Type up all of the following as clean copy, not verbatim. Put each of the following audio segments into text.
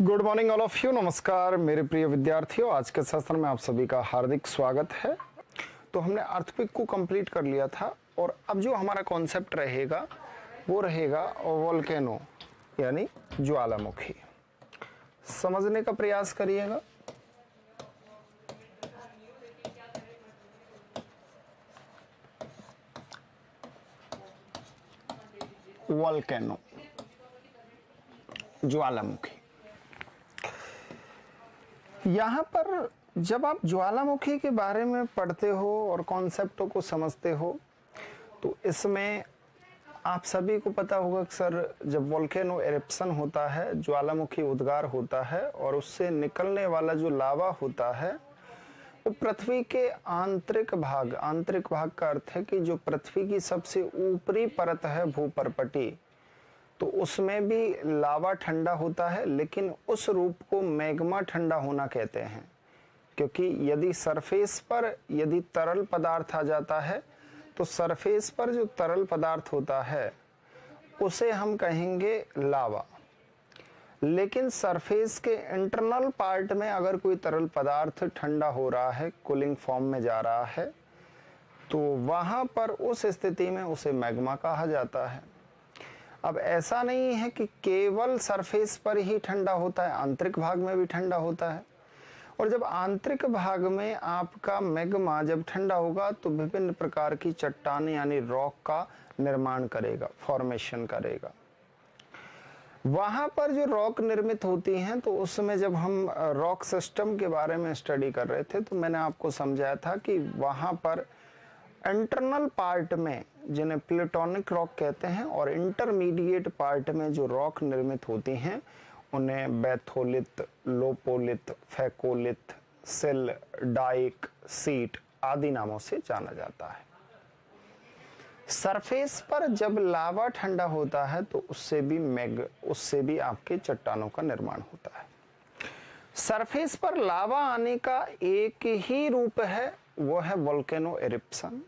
Good morning all of you. नमस्कार मेरे प्रिय विद्यार्थियों, आज के सेशन में आप सभी का हार्दिक स्वागत है। तो हमने अर्थक्वेक को कंप्लीट कर लिया था और अब जो हमारा कॉन्सेप्ट रहेगा वो रहेगा वोल्केनो यानी ज्वालामुखी। समझने का प्रयास करिएगा। वोल्केनो ज्वालामुखी, यहाँ पर जब आप ज्वालामुखी के बारे में पढ़ते हो और कॉन्सेप्टों को समझते हो तो इसमें आप सभी को पता होगा कि सर जब वोल्केनो एरप्शन होता है, ज्वालामुखी उद्गार होता है और उससे निकलने वाला जो लावा होता है वो पृथ्वी के आंतरिक भाग का अर्थ है कि जो पृथ्वी की सबसे ऊपरी परत है भूपर्पटी, तो उसमें भी लावा ठंडा होता है, लेकिन उस रूप को मैग्मा ठंडा होना कहते हैं। क्योंकि यदि सरफेस पर यदि तरल पदार्थ आ जाता है तो सरफेस पर जो तरल पदार्थ होता है उसे हम कहेंगे लावा, लेकिन सरफेस के इंटरनल पार्ट में अगर कोई तरल पदार्थ ठंडा हो रहा है, कूलिंग फॉर्म में जा रहा है, तो वहां पर उस स्थिति में उसे मैग्मा कहा जाता है। अब ऐसा नहीं है कि केवल सरफेस पर ही ठंडा होता है, आंतरिक भाग में भी ठंडा होता है। और जब आंतरिक भाग में आपका मैग्मा जब ठंडा होगा तो विभिन्न प्रकार की चट्टानें यानी रॉक का निर्माण करेगा, फॉर्मेशन करेगा। वहां पर जो रॉक निर्मित होती हैं, तो उसमें जब हम रॉक सिस्टम के बारे में स्टडी कर रहे थे तो मैंने आपको समझाया था कि वहां पर इंटरनल पार्ट में जिन्हें प्लेटोनिक रॉक कहते हैं और इंटरमीडिएट पार्ट में जो रॉक निर्मित होती हैं उन्हें बैथोलिथ, लोपोलिथ, फैकोलिथ, सिल, डाइक, सीट आदि नामों से जाना जाता है। सरफेस पर जब लावा ठंडा होता है तो उससे भी आपके चट्टानों का निर्माण होता है। सरफेस पर लावा आने का एक ही रूप है, वो है वोल्केनो एरप्शन।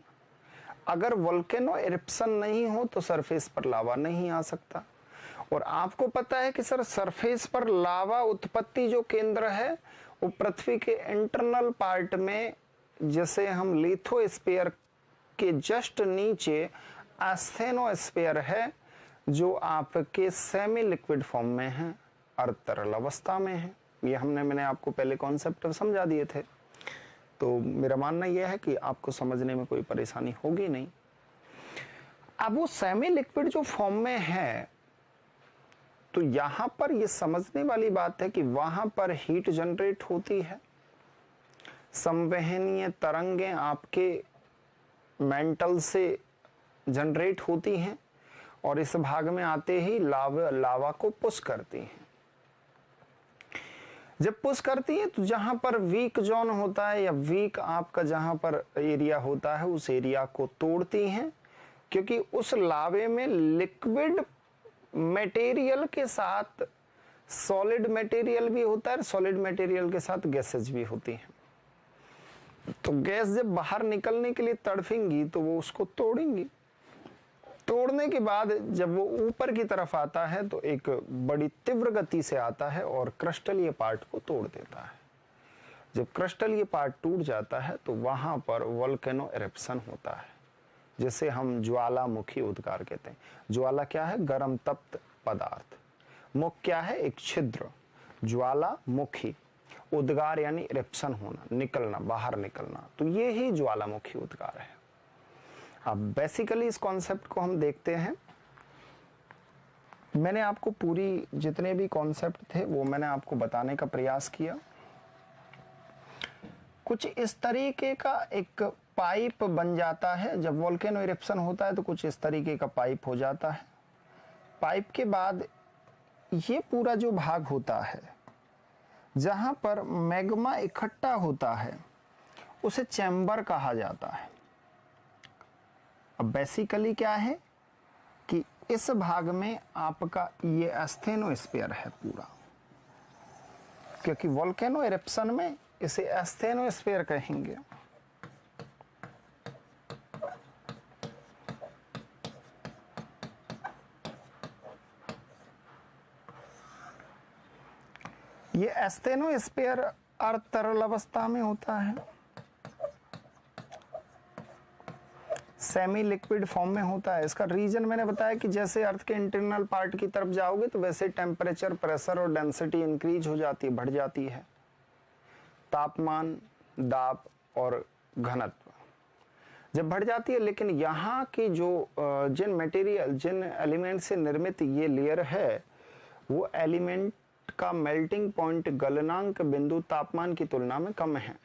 अगर वोल्केनो एरप्शन नहीं हो तो सरफेस पर लावा नहीं आ सकता। और आपको पता है कि सर सरफेस पर लावा उत्पत्ति जो केंद्र है वो पृथ्वी के इंटरनल पार्ट में, जैसे हम लिथोस्फीयर के जस्ट नीचे एस्थेनोस्फीयर है जो आपके सेमी लिक्विड फॉर्म में है, अर्ध तरल अवस्था में है। ये मैंने आपको पहले कॉन्सेप्ट समझा दिए थे। तो मेरा मानना यह है कि आपको समझने में कोई परेशानी होगी नहीं। अब वो सेमी लिक्विड जो फॉर्म में है तो यहां पर ये समझने वाली बात है कि वहां पर हीट जनरेट होती है, संवहनीय तरंगें आपके मेंटल से जनरेट होती हैं और इस भाग में आते ही लावा को पुश करती हैं। जब पुश करती है तो जहां पर वीक जोन होता है या वीक आपका जहां पर एरिया होता है उस एरिया को तोड़ती हैं, क्योंकि उस लावे में लिक्विड मटेरियल के साथ सॉलिड मटेरियल भी होता है, सॉलिड मटेरियल के साथ गैसेज भी होती हैं। तो गैस जब बाहर निकलने के लिए तड़फेंगी तो वो उसको तोड़ेंगी। तोड़ने के बाद जब वो ऊपर की तरफ आता है तो एक बड़ी तीव्र गति से आता है और क्रिस्टलीय पार्ट को तोड़ देता है। जब क्रिस्टलीय पार्ट टूट जाता है तो वहां पर वोल्केनो एरप्शन होता है, जिसे हम ज्वालामुखी उद्गार कहते हैं। ज्वाला क्या है? गर्म तप्त पदार्थ। मुख क्या है? एक छिद्र। ज्वालामुखी उद्गार यानी एरप्शन होना, निकलना, बाहर निकलना। तो ये ही ज्वालामुखी उद्गार है। अब बेसिकली इस कॉन्सेप्ट को हम देखते हैं। मैंने आपको पूरी जितने भी कॉन्सेप्ट थे वो मैंने आपको बताने का प्रयास किया। कुछ इस तरीके का एक पाइप बन जाता है जब वोल्केनो इरप्शन होता है, तो कुछ इस तरीके का पाइप हो जाता है। पाइप के बाद ये पूरा जो भाग होता है जहां पर मैग्मा इकट्ठा होता है उसे चैम्बर कहा जाता है। अब बेसिकली क्या है कि इस भाग में आपका ये एस्थेनोस्फीयर है पूरा, क्योंकि वोल्केनो इरप्शन में इसे एस्थेनोस्फीयर कहेंगे। ये एस्थेनोस्फीयर अर्थ तरल अवस्था में होता है, सेमी लिक्विड फॉर्म में होता है। इसका रीजन मैंने बताया कि जैसे अर्थ के इंटरनल पार्ट की तरफ जाओगे तो वैसे टेम्परेचर, प्रेशर और डेंसिटी इंक्रीज हो जाती है, बढ़ जाती है। तापमान, दाब और घनत्व जब बढ़ जाती है। लेकिन यहाँ की जो जिन मटेरियल, जिन एलिमेंट से निर्मित ये लेयर है, वो एलिमेंट का मेल्टिंग पॉइंट गलनांक बिंदु तापमान की तुलना में कम है,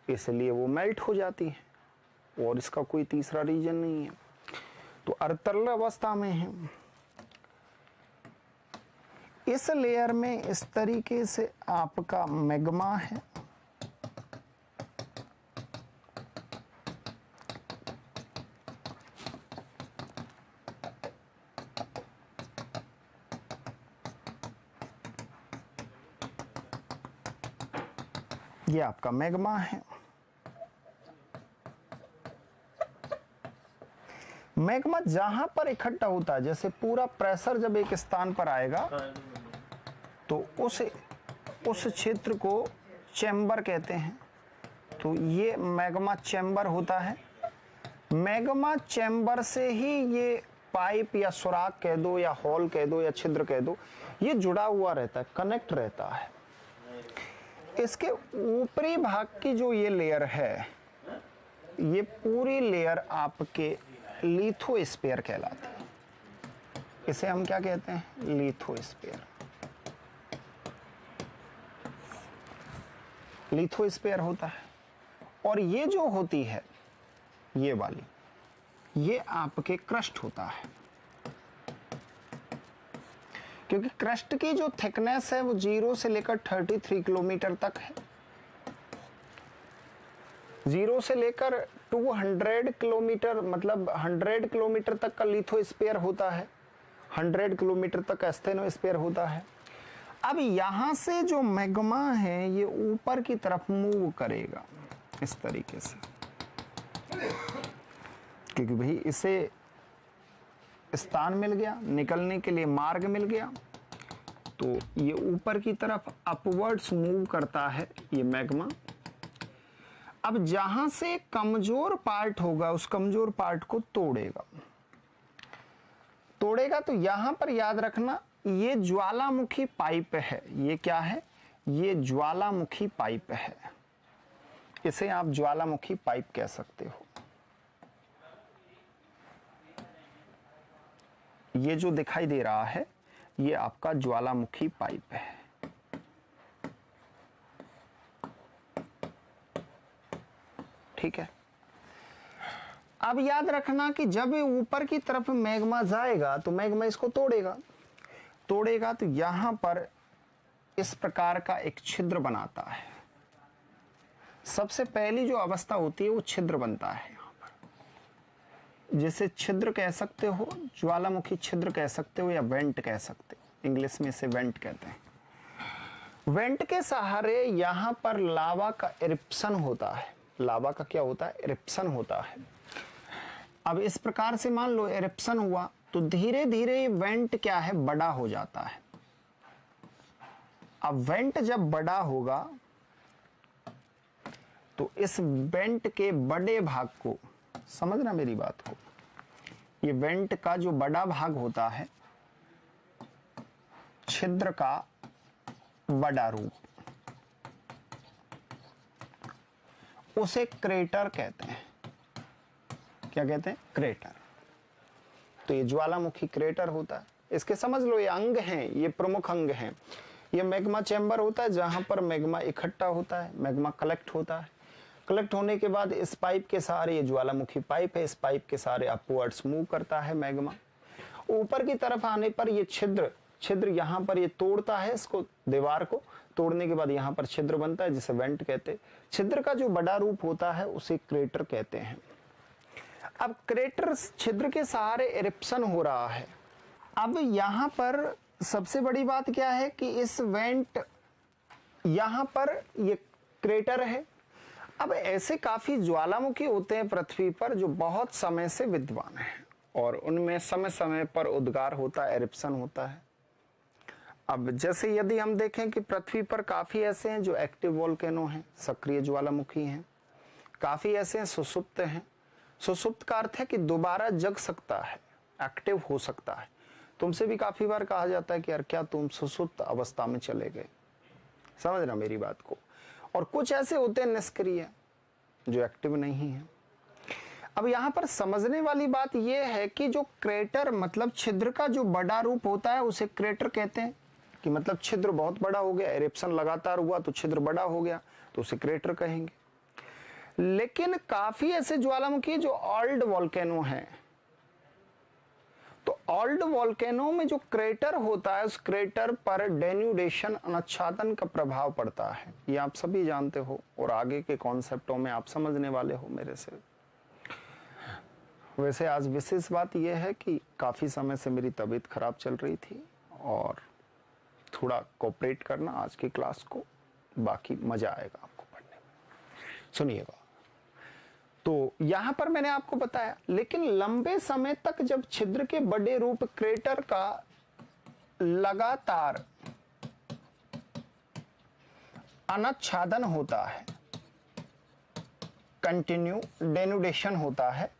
इसलिए वो मेल्ट हो जाती है, और इसका कोई तीसरा रीजन नहीं है। तो अर्थ तरल अवस्था में है। इस लेयर में इस तरीके से आपका मैग्मा है, ये आपका मैग्मा है। मैग्मा जहां पर इकट्ठा होता है, जैसे पूरा प्रेशर जब एक स्थान पर आएगा तो उस क्षेत्र को चैम्बर कहते हैं। तो ये मैग्मा चैम्बर होता है। मैग्मा चैम्बर से ही ये पाइप या सुराख कह दो या होल कह दो या छिद्र कह दो, ये जुड़ा हुआ रहता है, कनेक्ट रहता है। इसके ऊपरी भाग की जो ये लेयर है, ये पूरी लेयर आपके लिथोस्फीयर कहलाती है। इसे हम क्या कहते हैं? लिथोस्फीयर। लिथोस्फीयर होता है। और ये जो होती है, ये वाली, ये आपके क्रस्ट होता है, क्योंकि क्रस्ट की जो थिकनेस है वो 0 से लेकर 33 किलोमीटर तक है। 0 से लेकर 200 किलोमीटर, मतलब 100 किलोमीटर तक का लिथोस्फीयर होता है, 100 किलोमीटर तक एस्थेनोस्फीयर होता है। अब यहां से जो मैग्मा है ये ऊपर की तरफ मूव करेगा इस तरीके से, क्योंकि भाई इसे स्थान मिल गया, निकलने के लिए मार्ग मिल गया, तो ये ऊपर की तरफ अपवर्ड्स मूव करता है ये मैग्मा। अब जहां से कमजोर पार्ट होगा उस कमजोर पार्ट को तोड़ेगा। तो यहां पर याद रखना, ये ज्वालामुखी पाइप है। ये क्या है? ये ज्वालामुखी पाइप है। इसे आप ज्वालामुखी पाइप कह सकते हो। ये जो दिखाई दे रहा है ये आपका ज्वालामुखी पाइप है। ठीक है। अब याद रखना कि जब ये ऊपर की तरफ मैग्मा जाएगा तो मैग्मा इसको तोड़ेगा तो यहां पर इस प्रकार का एक छिद्र बनाता है। सबसे पहली जो अवस्था होती है वो छिद्र बनता है यहां पर, जिसे छिद्र कह सकते हो, ज्वालामुखी छिद्र कह सकते हो या वेंट कह सकते हो। इंग्लिश में इसे वेंट कहते हैं। वेंट के सहारे यहां पर लावा का इरिप्शन होता है। लावा का क्या होता है? इरिप्शन होता है। अब इस प्रकार से मान लो इरिप्शन हुआ तो धीरे धीरे वेंट क्या है? बड़ा हो जाता है। अब वेंट जब बड़ा होगा तो इस वेंट के बड़े भाग को, समझना मेरी बात को, ये वेंट का जो बड़ा भाग होता है, छिद्र का बड़ा रूप, उसे क्रेटर कहते हैं। क्या कहते हैं? क्रेटर। तो ये ज्वालामुखी क्रेटर होता है। इसके समझ लो ये अंग हैं, ये प्रमुख अंग हैं। ये मैग्मा चैम्बर होता है जहां पर मैग्मा इकट्ठा होता है, मैग्मा कलेक्ट होता है। कलेक्ट होने के बाद इस पाइप के सहारे, ये ज्वालामुखी पाइप है, इस पाइप के सहारे अपवर्ड्स मूव करता है मैग्मा। ऊपर की तरफ आने पर ये छिद्र यहाँ पर ये तोड़ता है इसको, दीवार को तोड़ने के बाद यहाँ पर छिद्र बनता है जिसे वेंट कहते हैं। छिद्र का जो बड़ा रूप होता है उसे क्रेटर कहते हैं। अब क्रेटर छिद्र के सहारे इरिप्शन हो रहा है। अब यहाँ पर सबसे बड़ी बात क्या है कि इस वेंट, यहाँ पर ये क्रेटर है। अब ऐसे काफी ज्वालामुखी होते हैं पृथ्वी पर जो बहुत समय से विद्यमान हैं और उनमें समय समय पर उद्गार होता है, इरिप्शन होता है। अब जैसे यदि हम देखें कि पृथ्वी पर काफी ऐसे हैं जो एक्टिव वोल्केनो हैं, सक्रिय ज्वालामुखी हैं, काफी ऐसे हैं सुसुप्त हैं। सुसुप्त का अर्थ है कि दोबारा जग सकता है, एक्टिव हो सकता है। तुमसे भी काफी बार कहा जाता है कि यार क्या तुम सुसुप्त अवस्था में चले गए, समझ रहा मेरी बात को। और कुछ ऐसे होते हैं निष्क्रिय जो एक्टिव नहीं है। अब यहां पर समझने वाली बात यह है कि जो क्रेटर मतलब छिद्र का जो बड़ा रूप होता है उसे क्रेटर कहते हैं, कि मतलब छिद्र बहुत बड़ा हो गया, एरिप्शन लगातार हुआ तो छिद्र बड़ा हो गया तो उसे क्रेटर कहेंगे। लेकिन काफी ऐसे ज्वालामुखी जो ओल्ड वोल्केनो हैं, तो ओल्ड वोल्केनो में जो क्रेटर होता है उस क्रेटर पर डेन्यूडेशन अनाच्छादन का प्रभाव पड़ता है, ये आप सभी जानते हो और आगे के कॉन्सेप्टों में आप समझने वाले हो मेरे से। वैसे आज विशेष बात यह है कि काफी समय से मेरी तबीयत खराब चल रही थी और थोड़ा कोऑपरेट करना आज की क्लास को, बाकी मजा आएगा आपको पढ़ने में। सुनिएगा, तो यहां पर मैंने आपको बताया, लेकिन लंबे समय तक जब छिद्र के बड़े रूप क्रेटर का लगातार अनाच्छादन होता है, कंटिन्यू डेनुडेशन होता है,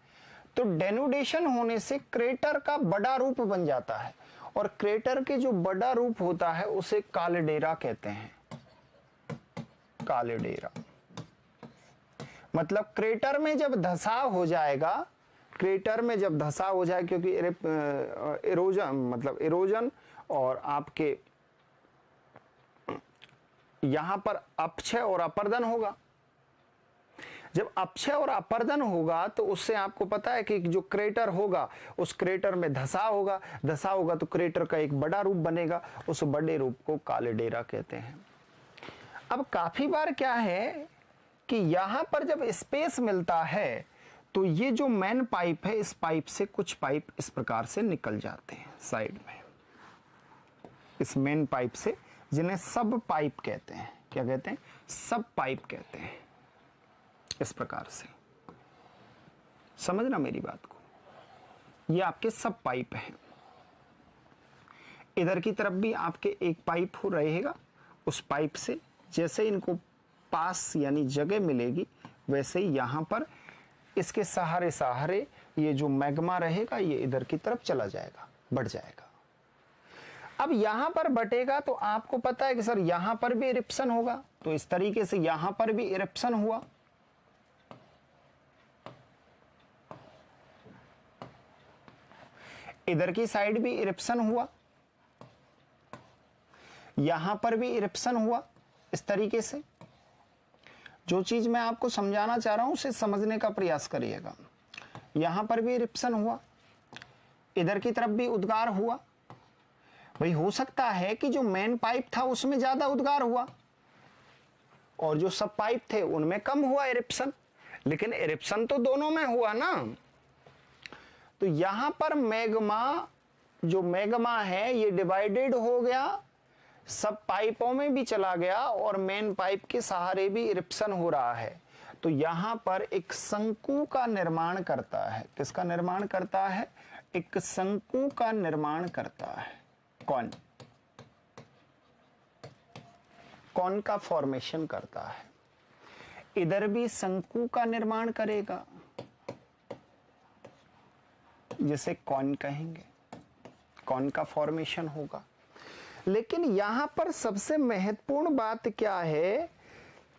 तो डेनुडेशन होने से क्रेटर का बड़ा रूप बन जाता है और क्रेटर के जो बड़ा रूप होता है उसे कालडेरा कहते हैं। कालडेरा मतलब क्रेटर में जब धसाव हो जाएगा, क्रेटर में जब धसाव हो जाए, क्योंकि इरोजन मतलब इरोजन और आपके यहां पर अपक्षय और अपर्दन होगा। जब अपक्षय और अपर्दन होगा तो उससे आपको पता है कि जो क्रेटर होगा उस क्रेटर में धसाव होगा, धसाव होगा तो क्रेटर का एक बड़ा रूप बनेगा, उस बड़े रूप को कालडेरा कहते हैं। अब काफी बार क्या है कि यहां पर जब स्पेस मिलता है तो ये जो मेन पाइप है, इस पाइप से कुछ पाइप इस प्रकार से निकल जाते हैं साइड में, इस मेन पाइप से, जिन्हें सब पाइप कहते हैं। क्या कहते हैं? सब पाइप कहते हैं। इस प्रकार से समझना मेरी बात को, ये आपके सब पाइप हैं। इधर की तरफ भी आपके एक पाइप हो रहेगा, उस पाइप से जैसे इनको पास यानी जगह मिलेगी वैसे ही यहां पर इसके सहारे सहारे ये जो मैग्मा रहेगा ये इधर की तरफ चला जाएगा, बढ़ जाएगा। अब यहां पर बटेगा तो आपको पता है कि सर यहां पर भी इरिप्शन होगा, तो इस तरीके से यहां पर भी इरिप्शन हुआ, इधर की साइड भी इरिप्शन हुआ, यहां पर भी इरिप्शन हुआ। इस तरीके से जो चीज मैं आपको समझाना चाह रहा हूं उसे समझने का प्रयास करिएगा। यहां पर भी इरिप्शन हुआ, इधर की तरफ भी उद्गार हुआ। भाई हो सकता है कि जो मेन पाइप था उसमें ज्यादा उद्गार हुआ और जो सब पाइप थे उनमें कम हुआ इरिप्शन, लेकिन इरिप्शन तो दोनों में हुआ ना। तो यहां पर मैग्मा, जो मैग्मा है ये डिवाइडेड हो गया, सब पाइपों में भी चला गया और मेन पाइप के सहारे भी इरिप्शन हो रहा है। तो यहां पर एक शंकु का निर्माण करता है। किसका निर्माण करता है? एक शंकु का निर्माण करता है। कौन? कौन का फॉर्मेशन करता है। इधर भी शंकु का निर्माण करेगा, जिसे कौन कहेंगे, कौन का फॉर्मेशन होगा। लेकिन यहां पर सबसे महत्वपूर्ण बात क्या है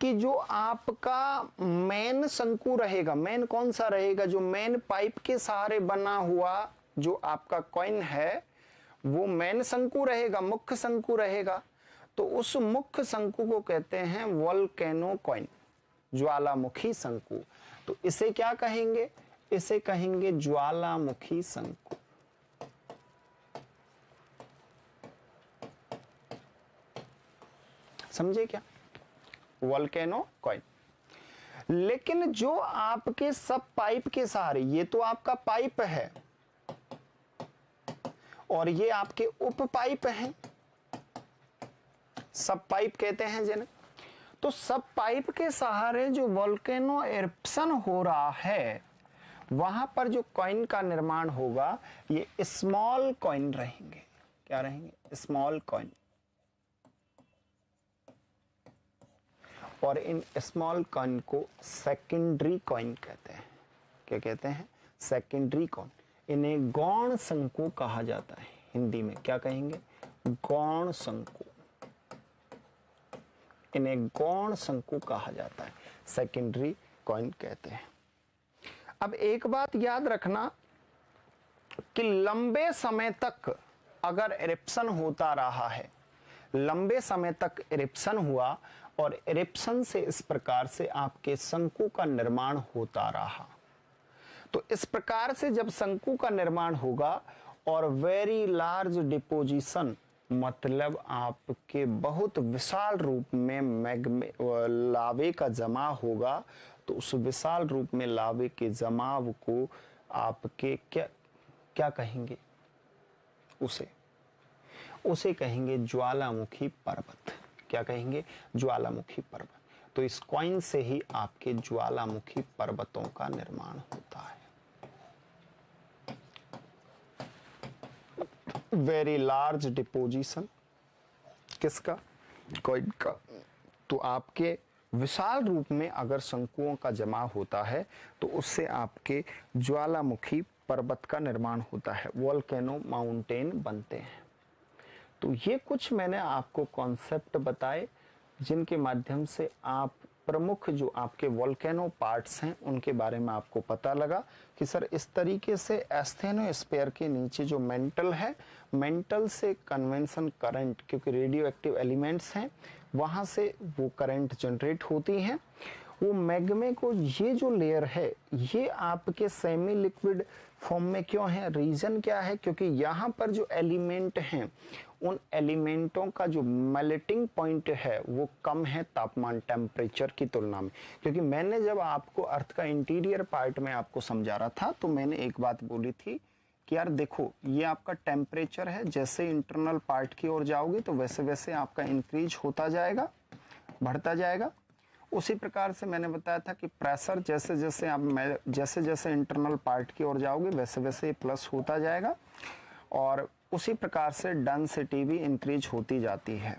कि जो आपका मेन शंकु रहेगा, मेन कौन सा रहेगा, जो मेन पाइप के सहारे बना हुआ जो आपका कॉइन है वो मेन शंकु रहेगा, मुख्य शंकु रहेगा। तो उस मुख्य शंकु को कहते हैं वोल्केनो कॉइन, ज्वालामुखी शंकु। तो इसे क्या कहेंगे? इसे कहेंगे ज्वालामुखी शंकु। समझे क्या? Volcano coin. लेकिन जो आपके सब पाइप के सहारे, ये तो आपका पाइप है और ये आपके उप पाइप हैं, सब पाइप कहते हैं जिन्हें। तो सब पाइप के सहारे जो वोल्केनो इरप्शन हो रहा है वहां पर जो कॉइन का निर्माण होगा ये स्मॉल कॉइन रहेंगे। क्या रहेंगे? Small coin. और इन स्मॉल कॉइन को सेकेंडरी कॉइन कहते हैं। क्या कहते हैं? Secondary coin. इन्हें गौण शंकु कहा जाता है। हिंदी में क्या कहेंगे? गौण शंकु। इन्हें गौण शंकु कहा जाता है, सेकेंडरी कॉइन कहते हैं। अब एक बात याद रखना कि लंबे समय तक अगर इरिप्शन होता रहा है, लंबे समय तक इरिप्शन हुआ और इरिप्शन से इस प्रकार से आपके शंकु का निर्माण होता रहा, तो इस प्रकार से जब शंकु का निर्माण होगा और वेरी लार्ज डिपोजिशन, मतलब आपके बहुत विशाल रूप में लावे का जमा होगा, तो उस विशाल रूप में लावे के जमाव को आपके क्या कहेंगे? उसे कहेंगे ज्वालामुखी पर्वत। क्या कहेंगे? ज्वालामुखी पर्वत। तो इस कॉइन से ही आपके ज्वालामुखी पर्वतों का निर्माण होता है। वेरी लार्ज डिपोजिशन किसका? कॉइन का। तो आपके विशाल रूप में अगर शंकुओं का जमा होता है तो उससे आपके ज्वालामुखी पर्वत का निर्माण होता है, वोल्केनो माउंटेन बनते हैं। तो ये कुछ मैंने आपको कॉन्सेप्ट बताए जिनके माध्यम से आप प्रमुख जो आपके वोल्केनो पार्ट्स हैं उनके बारे में आपको पता लगा कि सर इस तरीके से एस्थेनोस्फीयर के नीचे जो मेंटल है, मेंटल से कन्वेंशन करंट, क्योंकि रेडियो एक्टिव एलिमेंट्स हैं वहां से वो करंट जनरेट होती हैं। वो मैग्मे को, ये जो लेयर है ये आपके सेमी लिक्विड फॉर्म में क्यों है? रीजन क्या है? क्योंकि यहाँ पर जो एलिमेंट हैं उन एलिमेंटों का जो मेल्टिंग पॉइंट है वो कम है तापमान, टेम्परेचर की तुलना में। क्योंकि मैंने जब आपको अर्थ का इंटीरियर पार्ट में आपको समझा रहा था तो मैंने एक बात बोली थी कि यार देखो ये आपका टेम्परेचर है, जैसे इंटरनल पार्ट की ओर जाओगे तो वैसे वैसे आपका इंक्रीज होता जाएगा, बढ़ता जाएगा। उसी प्रकार से मैंने बताया था कि प्रेशर जैसे जैसे इंटरनल पार्ट की ओर जाओगे वैसे वैसे प्लस होता जाएगा, और उसी प्रकार से डेंसिटी भी इंक्रीज होती जाती है,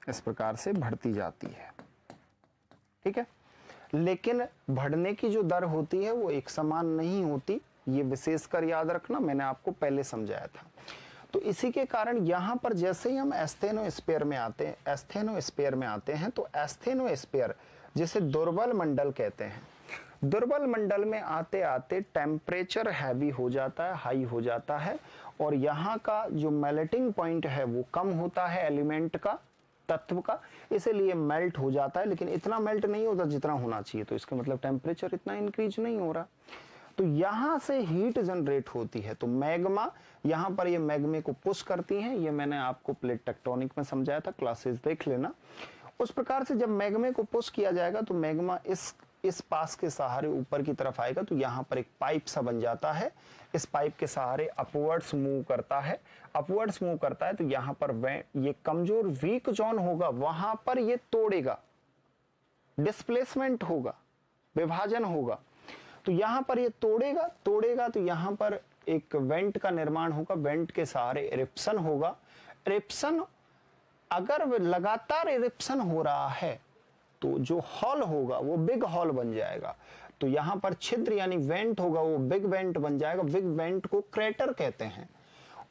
इस प्रकार से बढ़ती जाती है। ठीक है, लेकिन बढ़ने की जो दर होती है वो एक समान नहीं होती, ये विशेषकर याद रखना, मैंने आपको पहले समझाया था। तो इसी के कारण यहाँ पर जैसे ही हम एस्थेनोस्फीयर में आते हैं तो एस्थेनोस्फीयर जिसे दुर्बल मंडल कहते हैं, दुर्बल मंडल में आते आते टेम्परेचर हैवी हो जाता है, हाई हो जाता है, और यहाँ का जो मेल्टिंग पॉइंट है वो कम होता है एलिमेंट का, तत्व का, इसीलिए मेल्ट हो जाता है, लेकिन इतना मेल्ट नहीं होता जितना होना चाहिए। तो इसका मतलब टेम्परेचर इतना इंक्रीज नहीं हो रहा, तो यहाँ से हीट जनरेट होती है। तो मैग्मा, यहाँ पर ये मैग्मे को पुश करती हैं, ये मैंने आपको प्लेट टेक्टोनिक में समझाया था, क्लासेस देख लेना। उस प्रकार से जब मैग्मे को पुश किया जाएगा तो मैग्मा इस पास के सहारे ऊपर की तरफ आएगा, तो यहाँ पर एक पाइप सा बन जाता है, इस पाइप के सहारे अपवर्ड्स मूव करता है, तो यहाँ पर ये कमजोर वीक जोन होगा, वहां पर ये तोड़ेगा, डिस्प्लेसमेंट होगा, विभाजन होगा, तो यहाँ पर ये तोड़ेगा, तो यहाँ पर एक वेंट का निर्माण होगा, वेंट के सहारे इरिप्शन होगा। इरिप्शन, अगर लगातार इरिप्शन हो रहा है तो जो हॉल होगा वो बिग हॉल बन जाएगा, तो यहाँ पर छिद्र यानी वेंट होगा, वो बिग वेंट बन जाएगा, बिग वेंट को क्रेटर कहते हैं।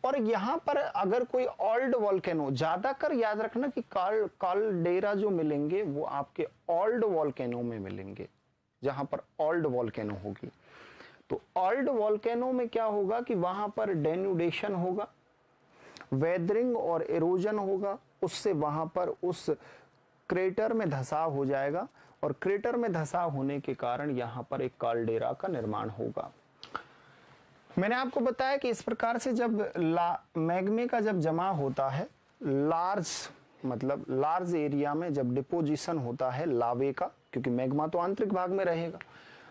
और यहाँ पर अगर कोई ओल्ड वोल्केनो, ज्यादातर याद रखना कि काल्डेरा जो मिलेंगे वो आपके ओल्ड वोल्केनो में मिलेंगे, जहां पर ओल्ड वोल्केनो होगी। तो ओल्ड वोल्केनो में क्या होगा कि वहां पर डेन्यूडेशन होगा, वेदरिंग और इरोजन होगा, उससे वहां पर उस क्रेटर में धंसाव हो जाएगा, और क्रेटर में धंसाव होने के कारण यहां पर एक काल्डेरा का निर्माण होगा। मैंने आपको बताया कि इस प्रकार से जब मैग्मे का जब जमा होता है, लार्ज एरिया में जब डिपोजिशन होता है लावे का, क्योंकि मैग्मा तो आंतरिक भाग में रहेगा,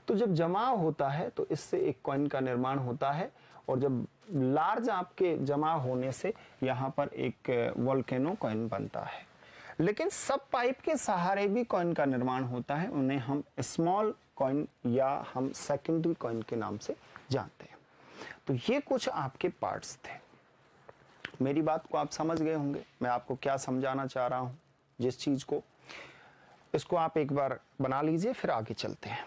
तो जब जमा होता है तो इससे एक कॉइन का निर्माण होता है, और जब लार्ज आपके जमा होने से यहाँ पर एक वोल्केनो कॉइन बनता है। लेकिन सब पाइप के सहारे भी कॉइन का निर्माण होता है, उन्हें हम स्मॉल कॉइन या हम सेकेंडरी कॉइन के नाम से जानते हैं। तो ये कुछ आपके पार्ट्स थे। मेरी बात को आप समझ गए होंगे, मैं आपको क्या समझाना चाह रहा हूं, जिस चीज को इसको आप एक बार बना लीजिए, फिर आगे चलते हैं।